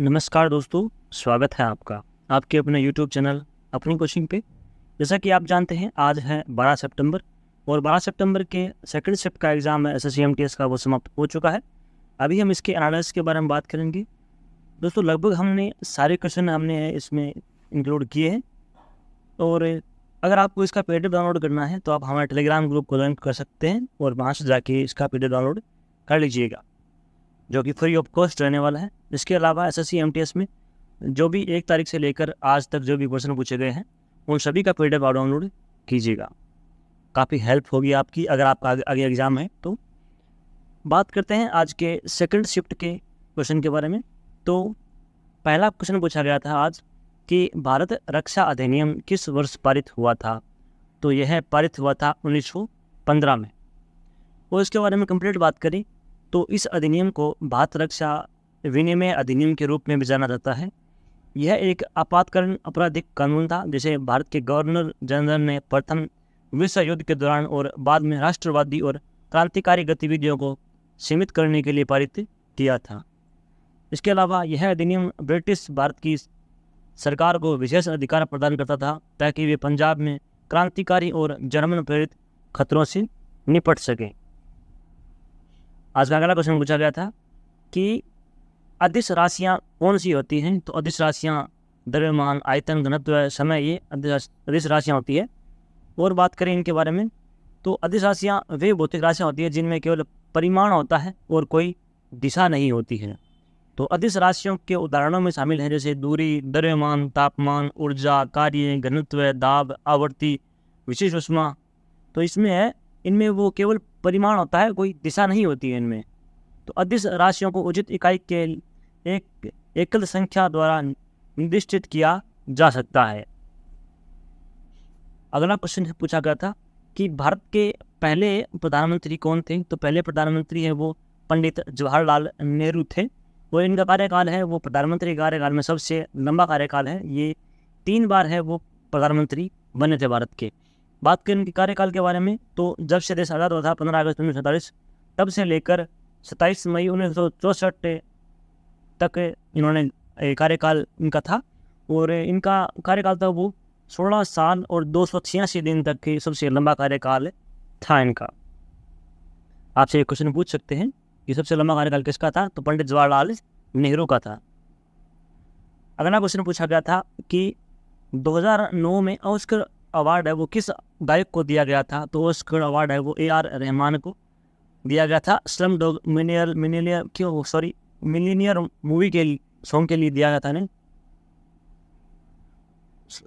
नमस्कार दोस्तों, स्वागत है आपका आपके अपने यूट्यूब चैनल अपनी कोचिंग पे। जैसा कि आप जानते हैं आज है 12 सितंबर और 12 सितंबर के सेकंड शिफ्ट का एग्ज़ाम है SSC-MTS का, वो समाप्त हो चुका है। अभी हम इसके एनालिसिस के बारे में बात करेंगे। दोस्तों लगभग हमने सारे क्वेश्चन हमने इसमें इंक्लूड किए हैं और अगर आपको इसका PDF डाउनलोड करना है तो आप हमारे टेलीग्राम ग्रुप को ज्वाइन कर सकते हैं और वहाँ से जाके इसका PDF डाउनलोड कर लीजिएगा, जो कि फ्री ऑफ कॉस्ट रहने वाला है। इसके अलावा SSC-MTS में जो भी 1 तारीख से लेकर आज तक जो भी क्वेश्चन पूछे गए हैं उन सभी का PDF आप डाउनलोड कीजिएगा। काफ़ी हेल्प होगी आपकी अगर आपका आगे एग्ज़ाम है तो। बात करते हैं आज के सेकंड शिफ्ट के क्वेश्चन के बारे में। तो पहला क्वेश्चन पूछा गया था आज कि भारत रक्षा अधिनियम किस वर्ष पारित हुआ था। तो यह पारित हुआ था 1915 में। और इसके बारे में कंप्लीट बात करें तो इस अधिनियम को भारत रक्षा विनिमय अधिनियम के रूप में भी जाना जाता है। यह एक आपातकालीन आपराधिक कानून था जिसे भारत के गवर्नर जनरल ने प्रथम विश्व युद्ध के दौरान और बाद में राष्ट्रवादी और क्रांतिकारी गतिविधियों को सीमित करने के लिए पारित किया था। इसके अलावा यह अधिनियम ब्रिटिश भारत की सरकार को विशेष अधिकार प्रदान करता था ताकि वे पंजाब में क्रांतिकारी और जर्मन प्रेरित खतरों से निपट सकें। आज का अगला क्वेश्चन पूछा गया था कि अदिश राशियाँ कौन सी होती हैं। तो अदिश राशियाँ द्रव्यमान, आयतन, घनत्व, समय, ये अदिश राशियाँ होती है। और बात करें इनके बारे में तो अदिश राशियाँ वे भौतिक राशियाँ होती है जिनमें केवल परिमाण होता है और कोई दिशा नहीं होती है। तो अदिश राशियों के उदाहरणों में शामिल हैं जैसे दूरी, द्रव्यमान, तापमान, ऊर्जा, कार्य, घनत्व, दाब, आवृत्ति, विशेष ऊष्मा। तो इसमें है इनमें वो केवल परिमाण होता है, कोई दिशा नहीं होती है इनमें। तो अदिश राशियों को उचित इकाई के एक एकल संख्या द्वारा निर्दिष्ट किया जा सकता है। अगला क्वेश्चन पूछा गया था कि भारत के पहले प्रधानमंत्री कौन थे। तो पहले प्रधानमंत्री है वो पंडित जवाहरलाल नेहरू थे। वो इनका कार्यकाल है वो प्रधानमंत्री कार्यकाल में सबसे लंबा कार्यकाल है। ये 3 बार है वो प्रधानमंत्री बने थे भारत के। बात करें इनके कार्यकाल के बारे में तो जब से देश आज़ाद हुआ था 15 अगस्त 1947 तब से लेकर 27 मई 1964 तक इन्होंने कार्यकाल इनका था। और इनका कार्यकाल था वो 16 साल और 286 दिन तक की सबसे लंबा कार्यकाल था इनका। आपसे एक क्वेश्चन पूछ सकते हैं कि सबसे लंबा कार्यकाल किसका था। तो पंडित जवाहरलाल नेहरू का था। अगला क्वेश्चन पूछा गया था कि 2009 में ऑस्कर अवार्ड है वो किस गायक को दिया गया था। तो ऑस्कर अवार्ड है वो AR रहमान को दिया गया था। स्लम डॉग मिलीनियर मूवी के सॉन्ग के लिए दिया गया था इन्हें।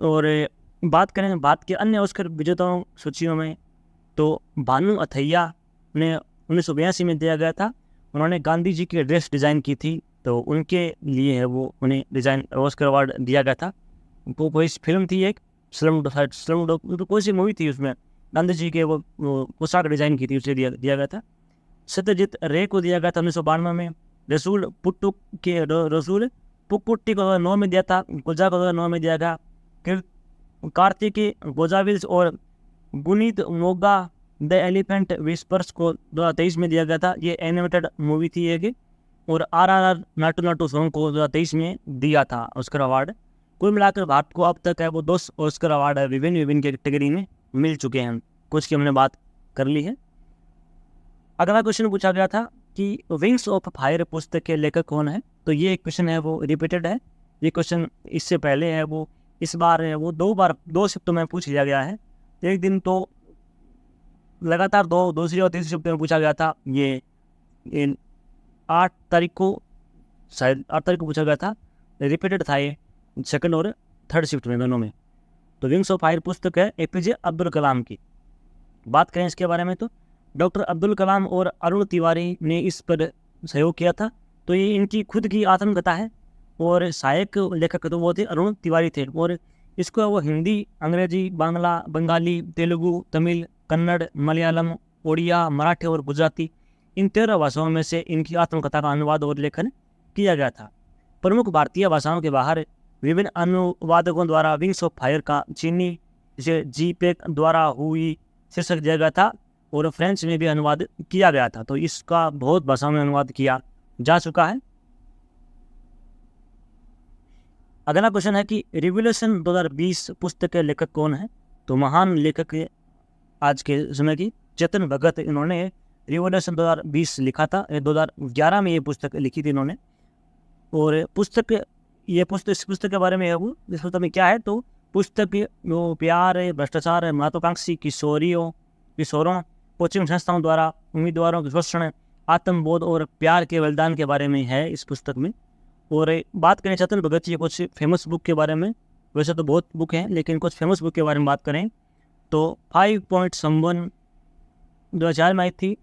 और बात करें भारत के अन्य ऑस्कर विजेताओं सूचियों में तो भानु अथैया ने 1982 में दिया गया था। उन्होंने गांधी जी की ड्रेस डिज़ाइन की थी तो उनके लिए है वो उन्हें डिज़ाइन ऑस्कर अवार्ड दिया गया था। वो कोई फिल्म थी एक स्लम डॉग तो कोई सी मूवी थी, उसमें गांधी जी के वो पोशाक डिज़ाइन की थी, उसे दिया गया था। सत्यजीत रे को दिया गया था 1992 में। रसूल पुक्कुट्टी को 2009 में दिया था। गुलजार को 2009 में दिया गया। कार्तिकी गोजाविल्स और Guneet Moga the elephant whispers को 2023 में दिया गया था। ये एनिमेटेड मूवी थी एक। और RRR नाटू नाटू सॉन्ग को 2023 में दिया था ऑस्कर अवार्ड। कुल मिलाकर भारत को अब तक है वो 2 ऑस्कर अवार्ड विभिन्न कैटेगरी में मिल चुके हैं। कुछ की हमने बात कर ली है। अगला क्वेश्चन पूछा गया था कि विंग्स ऑफ फायर पुस्तक के लेखक कौन है। तो ये क्वेश्चन है वो रिपीटेड है। ये क्वेश्चन इससे पहले है वो इस बार है वो 2 शिफ्टों में पूछ लिया गया है। एक दिन तो लगातार दूसरी और तीसरी शिफ्ट में पूछा गया था। ये 8 तारीख को शायद 8 तारीख को पूछा गया था। रिपीटेड था ये सेकंड और थर्ड शिफ्ट में दोनों में। तो विंग्स ऑफ फायर पुस्तक है APJ अब्दुल कलाम की। बात करें इसके बारे में तो डॉक्टर अब्दुल कलाम और अरुण तिवारी ने इस पर सहयोग किया था। तो ये इनकी खुद की आत्मकथा है और सहायक लेखक तो वो थे अरुण तिवारी थे। और इसको वो हिंदी, अंग्रेजी, बांग्ला, बंगाली, तेलुगु, तमिल, कन्नड़, मलयालम, उड़िया, मराठी और गुजराती इन 13 भाषाओं में से इनकी आत्मकथा का अनुवाद और लेखन किया गया था। प्रमुख भारतीय भाषाओं के बाहर विभिन्न अनुवादकों द्वारा विंग्स ऑफ फायर का चीनी जिसे GPEC द्वारा हुई शीर्षक दिया गया था और फ्रेंच में भी अनुवाद किया गया था। तो इसका बहुत भाषाओं में अनुवाद किया जा चुका है। अगला क्वेश्चन है कि रिवोल्यूशन 2020 पुस्तक के लेखक कौन है? तो महान लेखक आज के समय की चेतन भगत, इन्होंने रिवोल्यूशन 2020 लिखा था। 2011 में ये पुस्तक लिखी थी इन्होंने। और इस पुस्तक के बारे में है वो, इस पुस्तक में क्या है, तो पुस्तक वो प्यार, भ्रष्टाचार, महत्वाकांक्षी किशोरों, कोचिंग संस्थाओं द्वारा उम्मीदवारों के शोषण, आत्मबोध और प्यार के बलिदान के बारे में है इस पुस्तक में। और बात करें चेतन भगत जी कुछ फेमस बुक के बारे में, वैसे तो बहुत बुक हैं लेकिन कुछ फेमस बुक के बारे में बात करें तो 5 पॉइंट समवन 2004 में आई थी।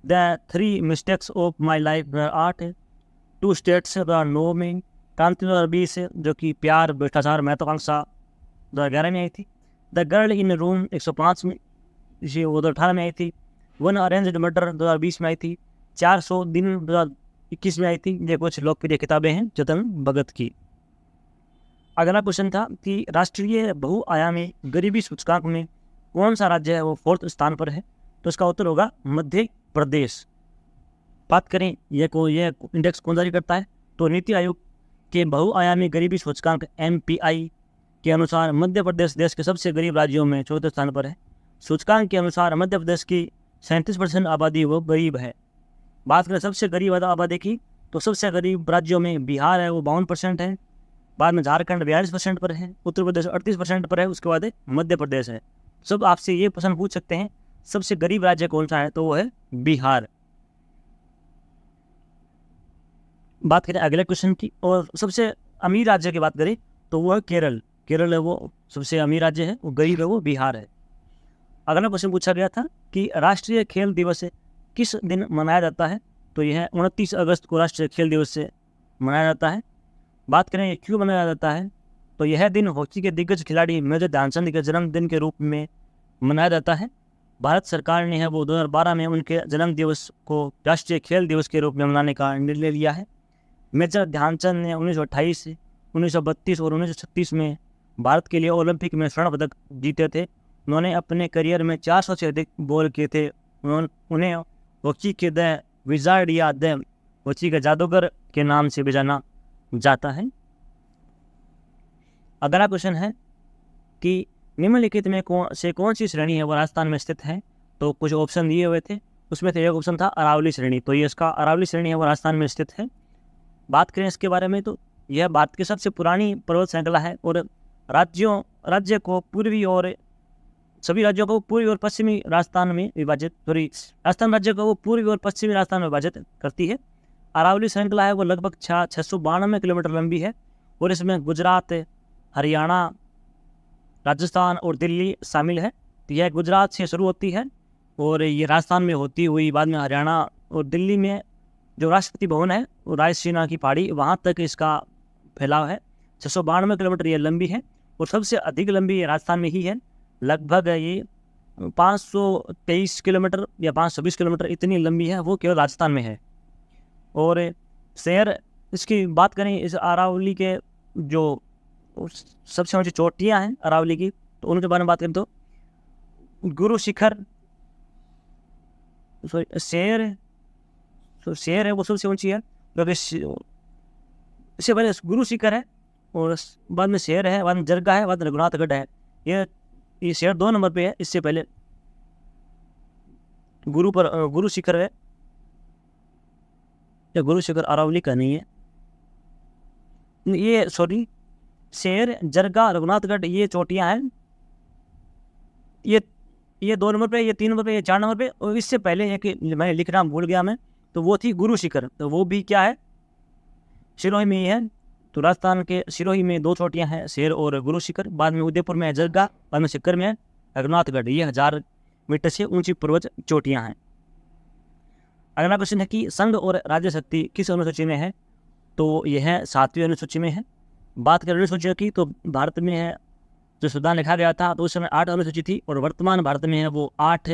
The 3 mistakes of my life आर्ट, 2 स्टेट्स नो में, क्रांति 2020 जो कि प्यार, भ्रष्टाचार, महत्वाकांक्षा 2011 में आई थी। द गर्ल इन रूम 105 में, ये 2018 में आई थी। 1 अरेंज्ड मर्डर 2020 में आई थी। 400 दिन 2021 में आई थी। ये कुछ लोकप्रिय किताबें हैं चेतन भगत की। अगला क्वेश्चन था कि राष्ट्रीय बहुआयामी गरीबी सूचकांक में कौन सा राज्य है वो 4th स्थान पर है? तो इसका उत्तर होगा मध्य प्रदेश। बात करें ये इंडेक्स कौन जारी करता है, तो नीति आयोग के बहुआयामी गरीबी सूचकांक MPI के अनुसार मध्य प्रदेश देश के सबसे गरीब राज्यों में 4थे स्थान पर है। सूचकांक के अनुसार मध्य प्रदेश की 37% आबादी वो गरीब है। बात करें सबसे गरीब आबादी की, तो सबसे गरीब राज्यों में बिहार है, वो 52% है। बाद में झारखंड 42% पर है, उत्तर प्रदेश 38% पर है, उसके बाद मध्य प्रदेश है। सब आपसे ये प्रश्न पूछ सकते हैं सबसे गरीब राज्य कौन सा है, तो वो है बिहार। बात करें अगले क्वेश्चन की, और सबसे अमीर राज्य की बात करें तो वो है केरल है, वो सबसे अमीर राज्य है, वो गरीब है, वो बिहार है। अगला क्वेश्चन पूछा गया था कि राष्ट्रीय खेल दिवस किस दिन मनाया जाता है? तो यह 29 अगस्त को राष्ट्रीय खेल दिवस से मनाया जाता है। बात करें क्यों मनाया जाता है, तो यह दिन हॉकी के दिग्गज खिलाड़ी मेजर ध्यानचंद के जन्मदिन के रूप में मनाया जाता है। भारत सरकार ने है वो 2012 में उनके जन्म दिवस को राष्ट्रीय खेल दिवस के रूप में मनाने का निर्णय लिया है। मेजर ध्यानचंद ने 1928, 1932 और 1936 में भारत के लिए ओलंपिक में स्वर्ण पदक जीते थे। उन्होंने अपने करियर में 400 से अधिक बॉल किए थे। उन्हें हॉकी के द विजार्ड या द हॉकी के जादूगर के नाम से भी जाना जाता है। अगला क्वेश्चन है कि निम्नलिखित में कौन सी श्रेणी है वो राजस्थान में स्थित है? तो कुछ ऑप्शन दिए हुए थे, उसमें से एक ऑप्शन था अरावली श्रेणी, तो ये इसका अरावली श्रेणी है वो राजस्थान में स्थित है। बात करें इसके बारे में तो यह भारत की सबसे पुरानी पर्वत श्रृंखला है और राज्य को पूर्वी और सभी राज्यों को पूर्वी और पश्चिमी राजस्थान में विभाजित राजस्थान राज्य को वो पूर्वी और पश्चिमी राजस्थान में विभाजित करती है। अरावली श्रृंखला है वो लगभग 692 किलोमीटर लंबी है और इसमें गुजरात, हरियाणा, राजस्थान और दिल्ली शामिल है। तो यह गुजरात से शुरू होती है और ये राजस्थान में होती हुई बाद में हरियाणा और दिल्ली में जो राष्ट्रपति भवन है वो रायसीना की पहाड़ी वहाँ तक इसका फैलाव है। 692 किलोमीटर ये लंबी है और सबसे अधिक लंबी राजस्थान में ही है। लगभग ये 523 किलोमीटर या 520 किलोमीटर इतनी लंबी है, वो केवल राजस्थान में है। और शहर इसकी बात करें, इस अरावली के जो सबसे ऊंची चोटियाँ हैं अरावली की, तो उनके बारे में बात करें तो गुरु शिखर शेर है वो सबसे ऊंची है, क्योंकि इससे पहले गुरु शिखर है और बाद में शेर है, बाद में जरगा है, बाद में रघुनाथगढ़ है। ये शेर 2 नंबर पे है, इससे पहले गुरु शिखर है या गुरु शिखर अरावली का नहीं है, ये सॉरी शेर, जरगा, रघुनाथगढ़ ये चोटियाँ हैं। ये 2 नंबर पे, ये 3 नंबर पे, ये 4 नंबर पे। और इससे पहले एक मैं लिखना भूल गया मैं, तो वो थी गुरु शिखर, तो वो भी क्या है सिरोही में ही है। तो राजस्थान के सिरोही में 2 चोटियाँ हैं, शेर और गुरु शिखर। बाद में उदयपुर में है जरगा, बाद में शिखर में है रघुनाथगढ़। ये 1000 मीटर से ऊंची पर्वत चोटियाँ हैं। अगला क्वेश्चन है कि संघ और राज्य शक्ति किस अनुसूची में है? तो यह है 7वीं अनुसूची में है। बात करें अनुसूची की तो भारत में है जो संविधान लिखा गया था तो उस समय 8 अनुसूची थी और वर्तमान भारत में है वो 8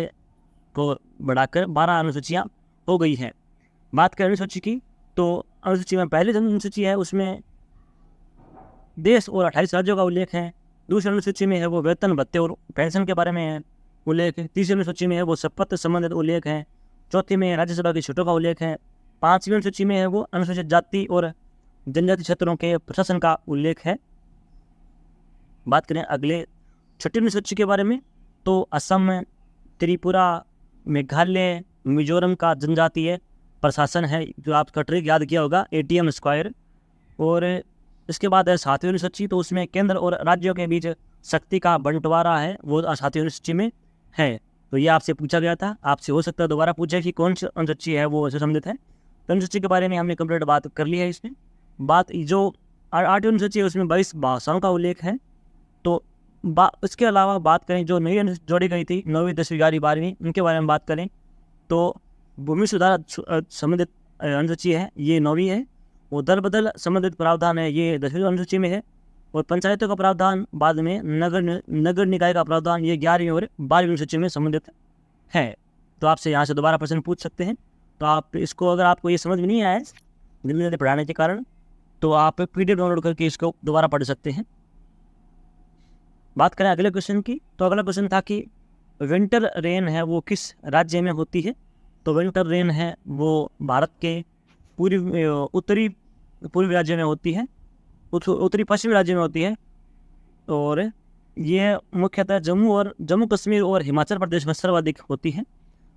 को बढ़ाकर 12 अनुसूचियाँ हो गई हैं। बात करें अनुसूची की तो अनुसूची में पहली अनुसूची है उसमें देश और 28 राज्यों का उल्लेख है। दूसरी अनुसूची में है वो वेतन भत्ते और पेंशन के बारे में है उल्लेख है। तीसरी अनुसूची में है वो शपथ संबंधित उल्लेख है। चौथी में राज्यसभा की सीटों का उल्लेख है। 5वीं अनुसूची में है वो अनुसूचित जाति और जनजाति क्षेत्रों के प्रशासन का उल्लेख है। बात करें अगले छठी अनुसूची के बारे में, तो असम, त्रिपुरा, मेघालय, मिजोरम का जनजातीय प्रशासन है, जो आप कटरी याद किया होगा, ATM स्क्वायर। और इसके बाद है 7वीं अनुसूची, तो उसमें केंद्र और राज्यों के बीच शक्ति का बंटवारा है, वो 7वीं अनुसूची में है। तो ये आपसे पूछा गया था, आपसे हो सकता है दोबारा पूछे कि कौन सी अनुसूची है वो ऐसे संबंधित है। तो अनुसूची के बारे में हमने कंप्लीट बात कर ली है। इसमें बात जो 8वीं अनुसूची है उसमें 22 भाषाओं का उल्लेख है। तो इसके अलावा बात करें जो नई जोड़ी गई थी 9वीं 10वीं 11वीं 12वीं, उनके बारे में बात करें तो भूमि सुधार संबंधित अनुसूची है, ये 9वीं है। और दर बदल संबंधित प्रावधान है, ये 10वीं अनुसूची में है। और पंचायतों का प्रावधान बाद में नगर निकाय का प्रावधान, ये 11वीं और 12वीं अनुसूची में संबंधित है। तो आपसे यहाँ से दोबारा प्रश्न पूछ सकते हैं। तो आप इसको, अगर आपको ये समझ में नहीं आया जल्दी जल्दी पढ़ाने के कारण, तो आप PDF डाउनलोड करके इसको दोबारा पढ़ सकते हैं। बात करें अगले क्वेश्चन की, तो अगला क्वेश्चन था कि विंटर रेन है वो किस राज्य में होती है। तो विंटर रेन है वो भारत के उत्तरी पूर्वी राज्य में होती है, उत्तरी पश्चिमी राज्य में होती है। और ये मुख्यतः जम्मू कश्मीर और हिमाचल प्रदेश में सर्वाधिक होती है।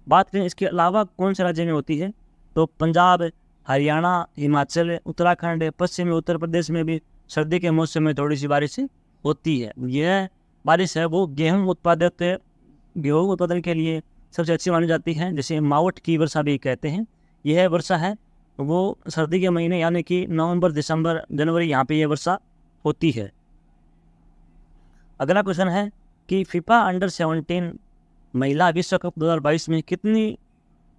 बात करें इसके अलावा कौन से राज्य में होती है, तो पंजाब, हरियाणा, हिमाचल, उत्तराखंड, पश्चिमी उत्तर प्रदेश में भी सर्दी के मौसम में थोड़ी सी बारिश होती है। यह बारिश है वो गेहूं उत्पादन के लिए सबसे अच्छी मानी जाती है, जिसे मावट की वर्षा भी कहते हैं। यह वर्षा है वो सर्दी के महीने यानी कि नवंबर, दिसंबर, जनवरी, यहाँ पे ये वर्षा होती है। अगला क्वेश्चन है कि फीफा अंडर 17 महिला विश्व कप 2022 में कितनी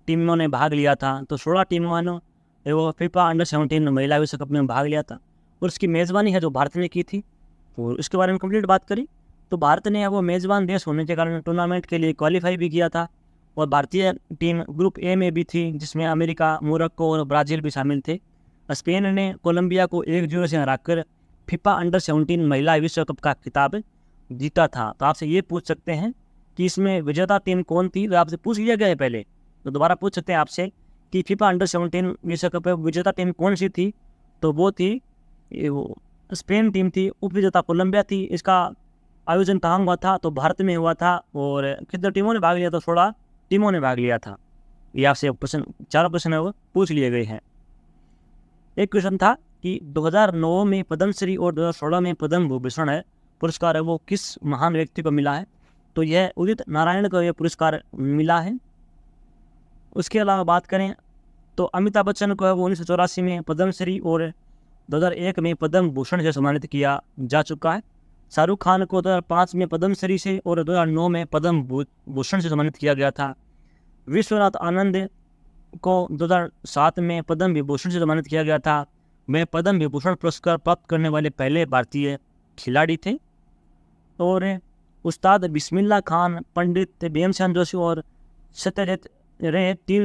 टीमों ने भाग लिया था। तो 16 टीमों ने वो फीफा अंडर 17 महिला विश्व कप में भाग लिया था। और उसकी मेज़बानी है जो भारत ने की थी। और इसके बारे में कंप्लीट बात करी तो भारत ने वो मेज़बान देश होने के कारण टूर्नामेंट के लिए क्वालिफाई भी किया था। और भारतीय टीम ग्रुप A में भी थी, जिसमें अमेरिका, मोरक्को और ब्राज़ील भी शामिल थे। स्पेन ने कोलंबिया को 1-0 से हराकर फीफा अंडर 17 महिला विश्व कप का खिताब जीता था। तो आपसे ये पूछ सकते हैं कि इसमें विजेता टीम कौन थी, तो आपसे पूछ लिया गया है पहले, तो दोबारा पूछ सकते हैं आपसे कि फीफा अंडर 17 विश्व कप विजेता टीम कौन सी थी। तो वो थी स्पेन टीम थी, उपविजेता कोलंबिया थी। इसका आयोजन कहाँ हुआ था, तो भारत में हुआ था। और कितने टीमों ने भाग लिया, तो 16 टीमों ने भाग लिया था। ये आपसे प्रश्न, 4 प्रश्न है वो पूछ लिए गए हैं। एक क्वेश्चन था कि 2009 में पद्मश्री और 2016 में पद्म भूषण है पुरस्कार है वो किस महान व्यक्ति को मिला है। तो यह उदित नारायण को यह पुरस्कार मिला है। उसके अलावा बात करें तो अमिताभ बच्चन को है वो 1984 में पद्मश्री और 2001 में पद्म भूषण से सम्मानित किया जा चुका है। शाहरुख खान को 2005 में पद्मश्री से और 2009 में पद्म भूषण से सम्मानित किया गया था। विश्वनाथ आनंद को 2007 में पद्म विभूषण से सम्मानित किया गया था। वे पद्म विभूषण पुरस्कार प्राप्त करने वाले पहले भारतीय खिलाड़ी थे। और उस्ताद बिस्मिल्लाह खान, पंडित भीमसेन जोशी और सत्यजीत रे 3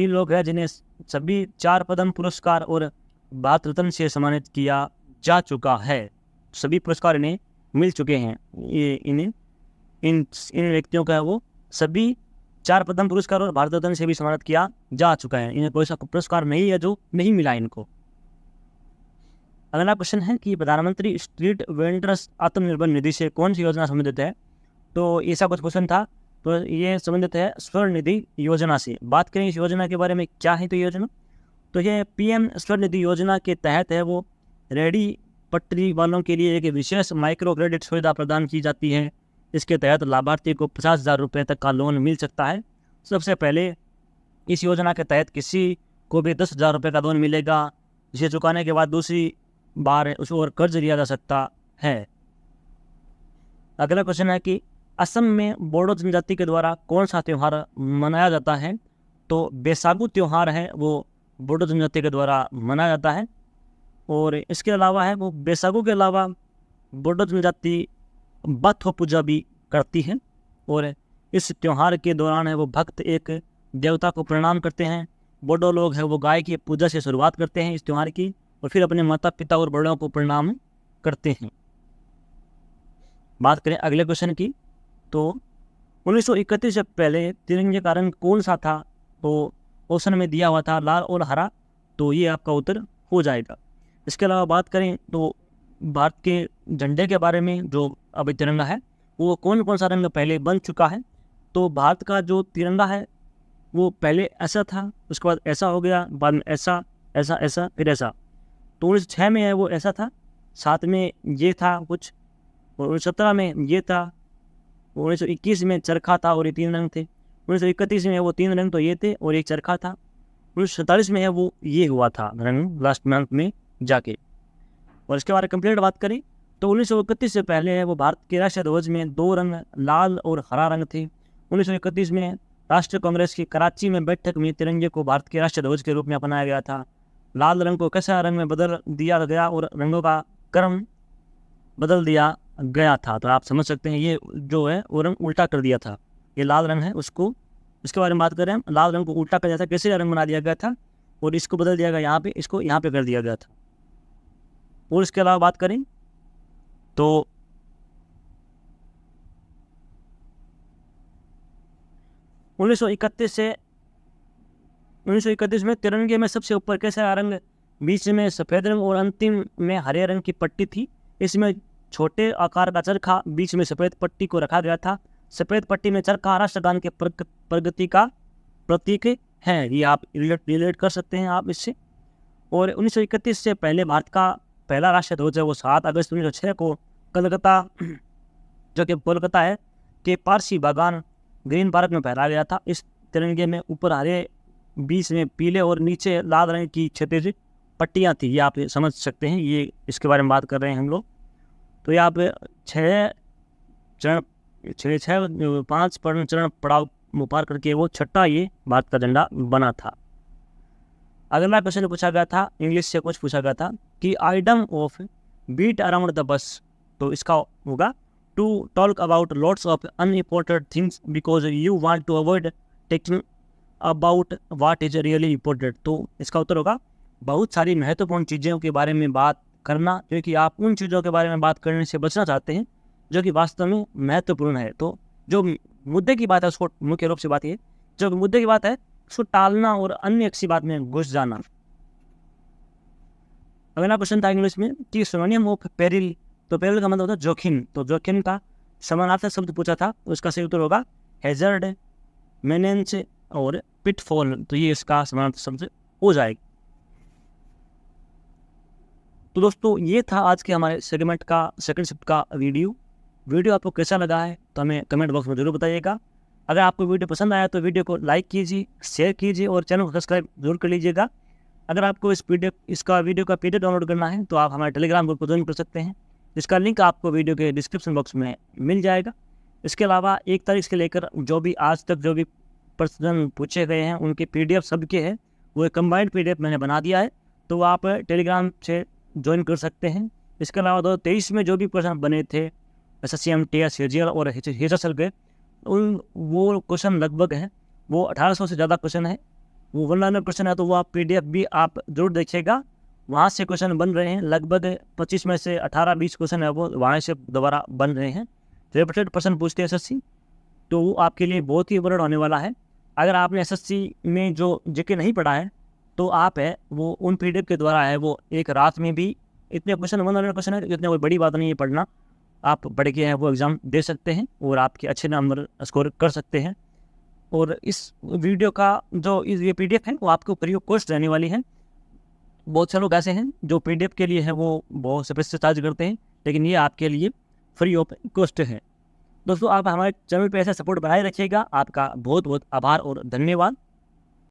लोग हैं जिन्हें सभी 4 पद्म पुरस्कार और भारत रत्न से सम्मानित किया जा चुका है। सभी पुरस्कार इन्हें मिल चुके हैं। ये इन व्यक्तियों का है वो सभी 4 पद्म पुरस्कार और भारत रत्न से भी सम्मानित किया जा चुका है। इन्हें कोई सा पुरस्कार नहीं है जो नहीं मिला इनको। अगला क्वेश्चन है कि प्रधानमंत्री स्ट्रीट वेंडर्स आत्मनिर्भर निधि से कौन सी योजना संबंधित है। तो ऐसा कुछ क्वेश्चन था, तो ये संबंधित है स्वर्ण निधि योजना से। बात करें इस योजना के बारे में, क्या है तो योजना, तो ये PM स्वर्ण निधि योजना के तहत है वो रेहड़ी पटरी वालों के लिए एक विशेष माइक्रो क्रेडिट सुविधा प्रदान की जाती है। इसके तहत लाभार्थी को 50,000 रुपये तक का लोन मिल सकता है। सबसे पहले इस योजना के तहत किसी को भी 10,000 रुपये का लोन मिलेगा, जिसे चुकाने के बाद दूसरी बार उस और कर्ज लिया जा सकता है। अगला क्वेश्चन है कि असम में बोडो जनजाति के द्वारा कौन सा त्यौहार मनाया जाता है। तो बैसागु त्यौहार है वो बोडो जनजाति के द्वारा मनाया जाता है। और इसके अलावा है वो बैसागु के अलावा बोडो जनजाति बथो पूजा भी करती है। और इस त्यौहार के दौरान है वो भक्त एक देवता को प्रणाम करते हैं। बोडो लोग है वो गाय की पूजा से शुरुआत करते हैं इस त्यौहार की, और फिर अपने माता पिता और बड़ों को प्रणाम करते हैं। बात करें अगले क्वेश्चन की, तो 1931 से पहले तिरंगे का रंग कौन सा था। तो ऑप्शन में दिया हुआ था लाल और हरा, तो ये आपका उत्तर हो जाएगा। इसके अलावा बात करें तो भारत के झंडे के बारे में, जो अभी तिरंगा है वो कौन कौन सा रंग पहले बन चुका है। तो भारत का जो तिरंगा है वो पहले ऐसा था, उसके बाद ऐसा हो गया, बाद में ऐसा ऐसा ऐसा फिर ऐसा। तो 1906 में है वो ऐसा था, 7 में ये था कुछ, और 1917 में ये था, 1921 में चरखा था और ये 3 रंग थे, 1931 में वो 3 रंग तो ये थे और एक चरखा था, 1947 में है वो ये हुआ था रंग लास्ट मंथ में जाके। और इसके बारे में कंप्लीट बात करें तो 1931 से पहले है वो भारत के राष्ट्रीय ध्वज में 2 रंग लाल और हरा रंग थे। 1931 में राष्ट्रीय कांग्रेस की कराची में बैठक में तिरंगे को भारत के राष्ट्रीय ध्वज के रूप में अपनाया गया था। लाल रंग को कैसा रंग में बदल दिया गया और रंगों का क्रम बदल दिया गया था। तो आप समझ सकते हैं ये जो है वो रंग उल्टा कर दिया था। ये लाल रंग है, उसको इसके बारे में बात करें हम, लाल रंग को उल्टा कर दिया था, कैसे रंग बना दिया गया था और इसको बदल दिया गया यहाँ पे, इसको यहाँ पे कर दिया गया था। और इसके अलावा बात करें तो 1931 में तिरंगे में सबसे ऊपर कैसा रंग, बीच में सफ़ेद रंग और अंतिम में हरे रंग की पट्टी थी। इसमें छोटे आकार का चरखा बीच में सफ़ेद पट्टी को रखा गया था। सफ़ेद पट्टी में चरखा राष्ट्रगान के प्रगति का प्रतीक है, ये आप रिलेट कर सकते हैं आप इससे। और 1931 से पहले भारत का पहला राष्ट्रीय ध्वज है वो 7 अगस्त 1906 को कलकत्ता, जो कि कोलकाता है, के पारसी बागान ग्रीन पार्क में फहराया गया था। इस तिरंगे में ऊपर हरे, बीच में पीले और नीचे लाल रंग की क्षैतिज पट्टियाँ थी, ये आप समझ सकते हैं, ये इसके बारे में बात कर रहे हैं हम लोग। तो ये आप 5 चरण पड़ाव पार करके वो छठा ये भारत का झंडा बना था। अगला क्वेश्चन पूछा गया था, इंग्लिश से कुछ पूछा गया था कि idiom of beat around the bush. तो इसका होगा to talk about lots of unimportant things because you want to avoid taking about what is really important. तो इसका उत्तर होगा बहुत सारी महत्वपूर्ण चीज़ों के बारे में बात करना, क्योंकि आप उन चीज़ों के बारे में बात करने से बचना चाहते हैं जो कि वास्तव में महत्वपूर्ण है। तो जो मुद्दे की बात है उसको मुख्य रूप से बात ये, जो मुद्दे की बात है उसको टालना और अन्य किसी बात में घुस जाना। अगला क्वेश्चन था इंग्लिश में कि सिनोनिम ऑफ पेरिल। तो पेरिल का मतलब होता है जोखिम। तो जोखिम का समानार्थक शब्द पूछा था, तो इसका सही उत्तर होगा हैजर्ड, मेनेंस और पिटफॉल। तो ये इसका समानार्थक शब्द हो जाएगा। तो दोस्तों ये था आज के हमारे सेगमेंट का सेकंड शिफ्ट का वीडियो आपको कैसा लगा है तो हमें कमेंट बॉक्स में जरूर बताइएगा। अगर आपको वीडियो पसंद आया तो वीडियो को लाइक कीजिए, शेयर कीजिए और चैनल को सब्सक्राइब जरूर कर लीजिएगा। अगर आपको इसका वीडियो का PDF डाउनलोड करना है तो आप हमारे टेलीग्राम ग्रुप को ज्वाइन कर सकते हैं, जिसका लिंक आपको वीडियो के डिस्क्रिप्शन बॉक्स में मिल जाएगा। इसके अलावा 1 तारीख से लेकर जो भी आज तक जो भी प्रश्न पूछे गए हैं उनके PDF सबके हैं, वो एक कंबाइंड PDF मैंने बना दिया है, तो आप टेलीग्राम से ज्वाइन कर सकते हैं। इसके अलावा 2023 में जो भी क्वेश्चन बने थे SSCMTS, CGL और HSL के, वो क्वेश्चन लगभग हैं, वो 1800 से ज़्यादा क्वेश्चन है, वो 100 क्वेश्चन है। तो वो आप PDF भी आप जरूर देखिएगा, वहाँ से क्वेश्चन बन रहे हैं। लगभग 25 में से 18-20 क्वेश्चन है वो वहाँ से दोबारा बन रहे हैं। रिपीटेड प्रश्न पूछते हैं SSC, तो वो आपके लिए बहुत ही बड़ा होने वाला है। अगर आपने SSC में जो JK नहीं पढ़ा है तो आप है वो उन PDF के द्वारा है वो एक रात में भी इतने क्वेश्चन 100 क्वेश्चन है, इतने कोई बड़ी बात नहीं है पढ़ना, आप पढ़ के है वो एग्ज़ाम दे सकते हैं और आपके अच्छे नंबर स्कोर कर सकते हैं। और इस वीडियो का जो ये PDF है वो आपको फ्री ऑफ कॉस्ट रहने वाली है। बहुत से लोग ऐसे हैं जो PDF के लिए है वो बहुत से पैसे चार्ज करते हैं, लेकिन ये आपके लिए फ्री ऑफ कॉस्ट है। दोस्तों आप हमारे चैनल पे ऐसा सपोर्ट बनाए रखिएगा। आपका बहुत बहुत आभार और धन्यवाद।